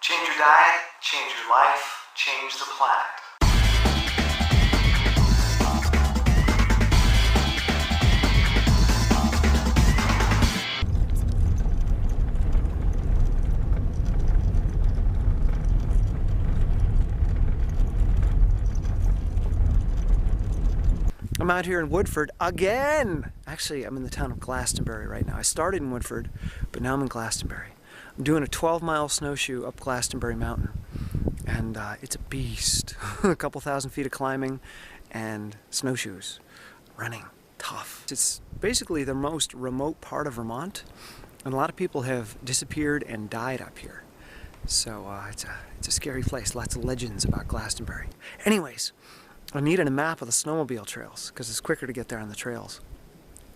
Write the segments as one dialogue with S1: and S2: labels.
S1: Change your diet, change your life, change the planet.
S2: I'm out here in Woodford again! Actually, I'm in the town of Glastonbury right now. I started in Woodford, but now I'm in Glastonbury. I'm doing a 12-mile snowshoe up Glastonbury Mountain, and it's a beast. A couple thousand feet of climbing and snowshoes. Running, tough. It's basically the most remote part of Vermont, and a lot of people have disappeared and died up here. So it's a scary place. Lots of legends about Glastonbury. Anyways, I needed a map of the snowmobile trails because it's quicker to get there on the trails.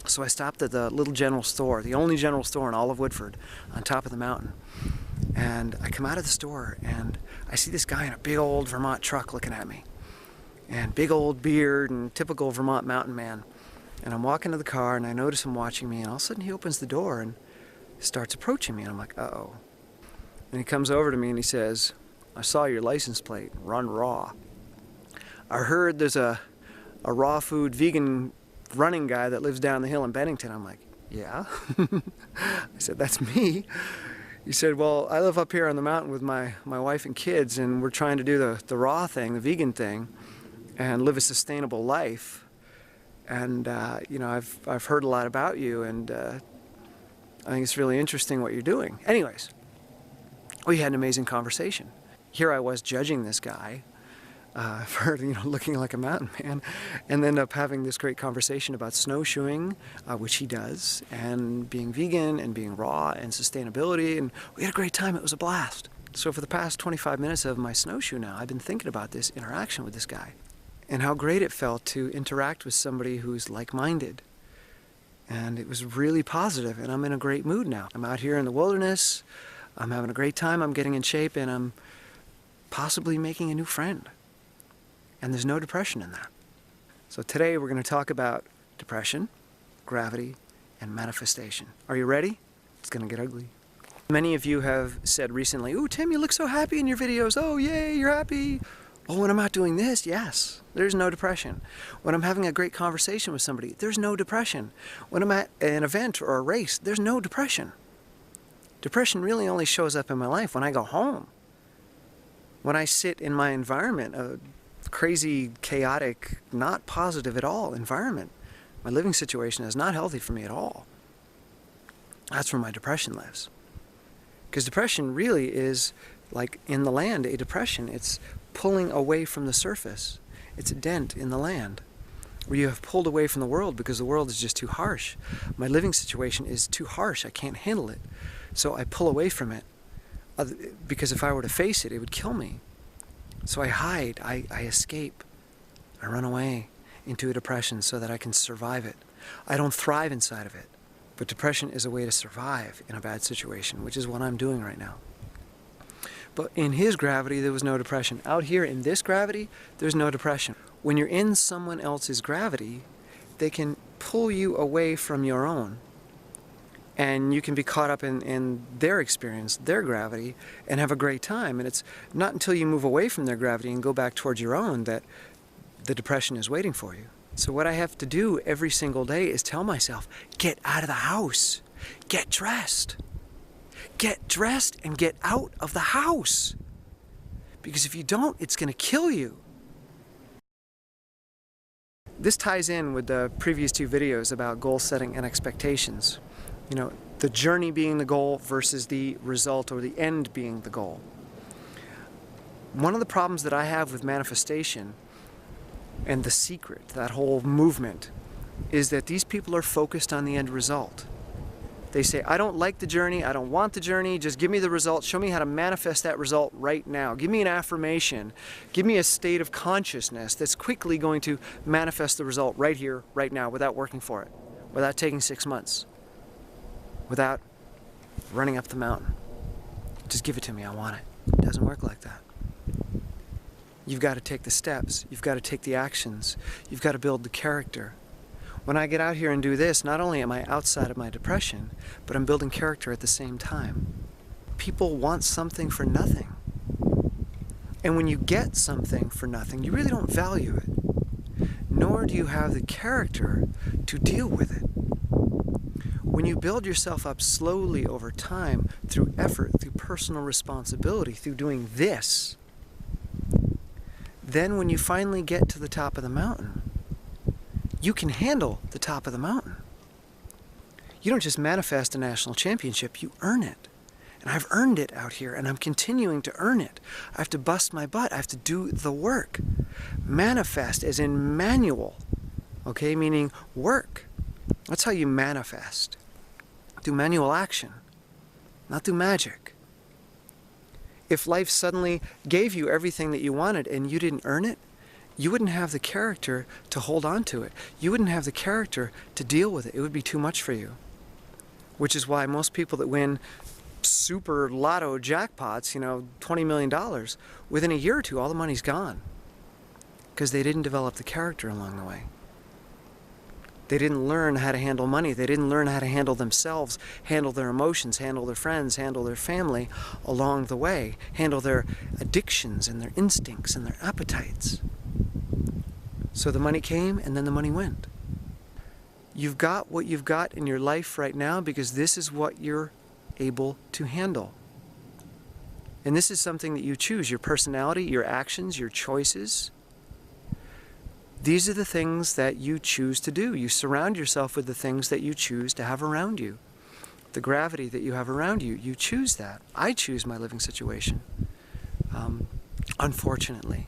S2: So I stopped at the little general store, the only general store in all of Woodford, on top of the mountain. And I come out of the store and I see this guy in a big old Vermont truck looking at me. And big old beard and typical Vermont mountain man. And I'm walking to the car and I notice him watching me, and all of a sudden he opens the door and starts approaching me, and I'm like, uh-oh. And he comes over to me and he says, "I saw your license plate, run raw. I heard there's a raw food vegan running guy that lives down the hill in Bennington." I'm like, "Yeah?" I said, "That's me." He said, "Well, I live up here on the mountain with my wife and kids, and we're trying to do the raw thing, the vegan thing, and live a sustainable life. And you know, I've heard a lot about you, and I think it's really interesting what you're doing." Anyways, we had an amazing conversation. Here I was judging this guy for looking like a mountain man, and end up having this great conversation about snowshoeing, which he does, and being vegan and being raw and sustainability, and we had a great time. It was a blast. So for the past 25 minutes of my snowshoe now, I've been thinking about this interaction with this guy and how great it felt to interact with somebody who's like-minded. And it was really positive, and I'm in a great mood now. I'm out here in the wilderness, I'm having a great time, I'm getting in shape, and I'm possibly making a new friend. And there's no depression in that. So today we're going to talk about depression, gravity, and manifestation. Are you ready? It's going to get ugly. Many of you have said recently, "Ooh, Tim, you look so happy in your videos. Oh, yay, you're happy." Well, when I'm not doing this, yes, there's no depression. When I'm having a great conversation with somebody, there's no depression. When I'm at an event or a race, there's no depression. Depression really only shows up in my life when I go home. When I sit in my environment, crazy, chaotic, not positive at all environment. My living situation is not healthy for me at all. That's where my depression lives. Because depression really is, like in the land, a depression. It's pulling away from the surface. It's a dent in the land where you have pulled away from the world because the world is just too harsh. My living situation is too harsh. I can't handle it. So I pull away from it because if I were to face it, it would kill me. So I hide, I escape, I run away into a depression so that I can survive it. I don't thrive inside of it, but depression is a way to survive in a bad situation, which is what I'm doing right now. But in his gravity, there was no depression. Out here in this gravity, there's no depression. When you're in someone else's gravity, they can pull you away from your own. And you can be caught up in their experience, their gravity, and have a great time. And it's not until you move away from their gravity and go back towards your own that the depression is waiting for you. So what I have to do every single day is tell myself, get out of the house, get dressed. Get dressed and get out of the house. Because if you don't, it's going to kill you. This ties in with the previous two videos about goal setting and expectations. You know, the journey being the goal versus the result or the end being the goal. One of the problems that I have with manifestation and The Secret, that whole movement, is that these people are focused on the end result. They say, "I don't like the journey, I don't want the journey, just give me the result, show me how to manifest that result right now. Give me an affirmation, give me a state of consciousness that's quickly going to manifest the result right here, right now, without working for it, without taking 6 months. Without running up the mountain. Just give it to me, I want it." It doesn't work like that. You've got to take the steps, you've got to take the actions, you've got to build the character. When I get out here and do this, not only am I outside of my depression, but I'm building character at the same time. People want something for nothing. And when you get something for nothing, you really don't value it, nor do you have the character to deal with it. When you build yourself up slowly over time, through effort, through personal responsibility, through doing this, then when you finally get to the top of the mountain, you can handle the top of the mountain. You don't just manifest a national championship, you earn it. And I've earned it out here, and I'm continuing to earn it. I have to bust my butt. I have to do the work. Manifest as in manual, okay, meaning work. That's how you manifest. Through manual action, not through magic. If life suddenly gave you everything that you wanted and you didn't earn it, you wouldn't have the character to hold on to it. You wouldn't have the character to deal with it. It would be too much for you. Which is why most people that win super lotto jackpots, $20 million, within a year or two, all the money's gone. Because they didn't develop the character along the way. They didn't learn how to handle money. They didn't learn how to handle themselves, handle their emotions, handle their friends, handle their family along the way, handle their addictions and their instincts and their appetites. So the money came and then the money went. You've got what you've got in your life right now because this is what you're able to handle. And this is something that you choose, your personality, your actions, your choices. These are the things that you choose to do. You surround yourself with the things that you choose to have around you. The gravity that you have around you, you choose that. I choose my living situation. Unfortunately.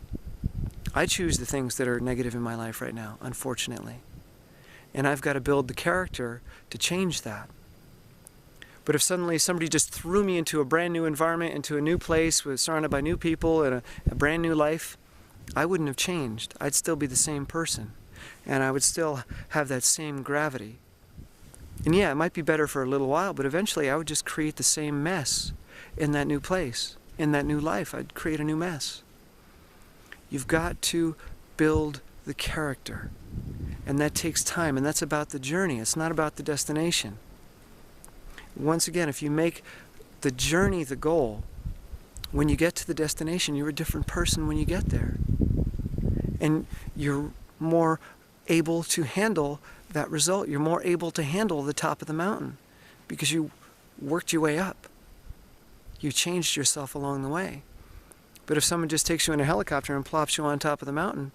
S2: I choose the things that are negative in my life right now, unfortunately. And I've got to build the character to change that. But if suddenly somebody just threw me into a brand new environment, into a new place, surrounded by new people, and a brand new life, I wouldn't have changed. I'd still be the same person. And I would still have that same gravity. And yeah, it might be better for a little while, but eventually I would just create the same mess in that new place, in that new life. I'd create a new mess. You've got to build the character. And that takes time, and that's about the journey. It's not about the destination. Once again, if you make the journey the goal, when you get to the destination, you're a different person when you get there. And you're more able to handle that result. You're more able to handle the top of the mountain because you worked your way up. You changed yourself along the way. But if someone just takes you in a helicopter and plops you on top of the mountain,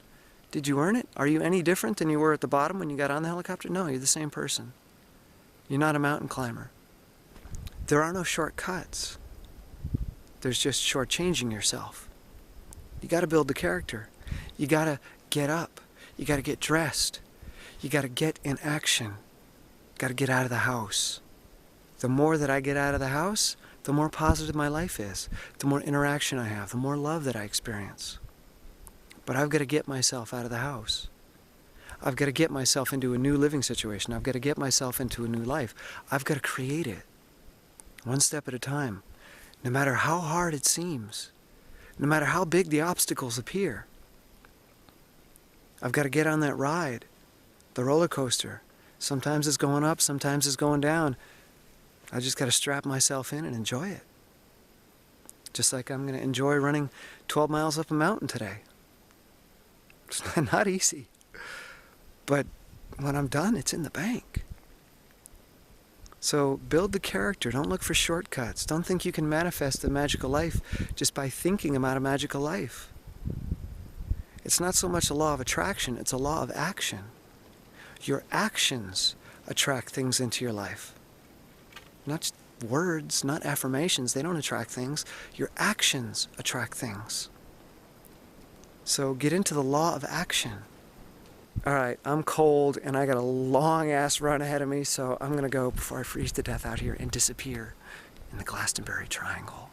S2: did you earn it? Are you any different than you were at the bottom when you got on the helicopter? No, you're the same person. You're not a mountain climber. There are no shortcuts. There's just shortchanging yourself. You got to build the character. You got to get up. You got to get dressed. You got to get in action. You got to get out of the house. The more that I get out of the house, the more positive my life is. The more interaction I have, the more love that I experience. But I've got to get myself out of the house. I've got to get myself into a new living situation. I've got to get myself into a new life. I've got to create it. One step at a time. No matter how hard it seems. No matter how big the obstacles appear. I've got to get on that ride. The roller coaster. Sometimes it's going up, sometimes it's going down. I just got to strap myself in and enjoy it. Just like I'm going to enjoy running 12 miles up a mountain today. It's not easy. But when I'm done, it's in the bank. So build the character. Don't look for shortcuts. Don't think you can manifest a magical life just by thinking about a magical life. It's not so much a law of attraction, it's a law of action. Your actions attract things into your life. Not just words, not affirmations. They don't attract things. Your actions attract things. So get into the law of action. All right, I'm cold and I got a long ass run ahead of me, so I'm going to go before I freeze to death out here and disappear in the Glastonbury Triangle.